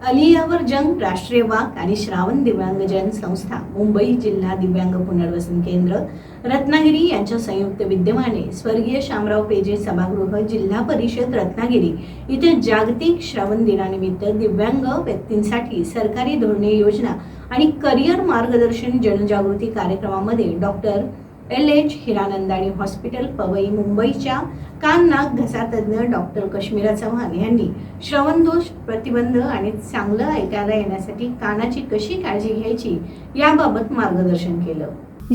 अलियावर जंग राष्ट्रीय वाक आणि श्रावण दिव्यांगजन संस्था, मुंबई जिल्हा दिव्यांग पुनर्वसन केंद्र रत्नागिरी यांच्या संयुक्त विद्यमाने स्वर्गीय शामराव पेजे सभागृह जिल्हा परिषद रत्नागिरी इथे जागतिक श्रावण दिनानिमित्त दिव्यांग व्यक्तींसाठी सरकारी धोरणे, योजना आणि करिअर मार्गदर्शन जनजागृती कार्यक्रमामध्ये doctor LH Hiranandani hospital Powai मुंबईच्या कान नाक घसा तज्ञ डॉक्टर कश्मीरा चव्हाण यांनी श्रवण दोष प्रतिबंध आणि चांगलं ऐकायला येण्यासाठी कानाची कशी काळजी घ्यायची याबाबत मार्गदर्शन केलं।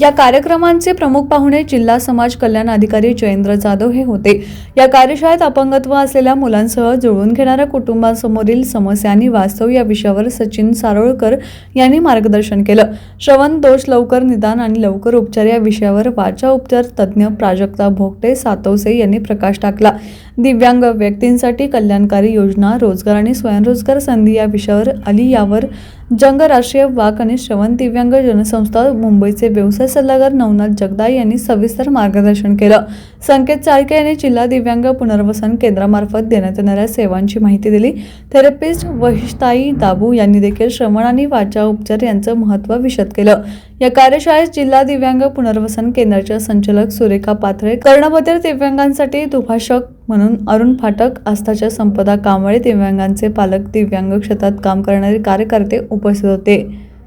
या कार्यक्रमांचे प्रमुख पाहुणे जिल्हा समाज कल्याण अधिकारी जयेंद्र जाधव हे होते। या कार्यशाळेत अपंगत्व असलेल्या मुलांसह जुळवून घेणाऱ्या कुटुंबांसमोरील समस्या आणि वास्तव या विषयावर सचिन सारोळकर यांनी मार्गदर्शन केलं। श्रवण दोष लवकर निदान आणि लवकर उपचार या विषयावर वाचा उपचार तज्ञ प्राजक्ता भोगटे सातवसे यांनी प्रकाश टाकला। दिव्यांग व्यक्तींसाठी कल्याणकारी योजना, रोजगार आणि स्वयंरोजगार संधी या विषयावर अलियावर जंग राष्ट्रीय वाक आणि श्रवण दिव्यांग जनसंस्था मुंबईचे व्यवसाय सल्लागार नवनाथ जगदाळे यांनी सविस्तर मार्गदर्शन केलं। संकेत चाळके यांनी जिल्हा दिव्यांग पुनर्वसन केंद्रामार्फत देण्यात येणाऱ्या सेवांची माहिती दिली। थेरपिस्ट वहिष्ठाई दाबू यांनी देखील श्रवण आणि वाचा उपचार यांचं महत्त्व विशद केलं। या कार्यशाळेत जिल्हा दिव्यांग पुनर्वसन केंद्राच्या संचालक सुरेखा पाथरे, कर्णबधिर दिव्यांगांसाठी दुभाषक म्हणून अरुण फाटक, आस्थाच्या संपदा कांबळे, दिव्यांगांचे पालक, दिव्यांग क्षेत्रात काम करणारे कार्यकर्ते उपस्थित होते।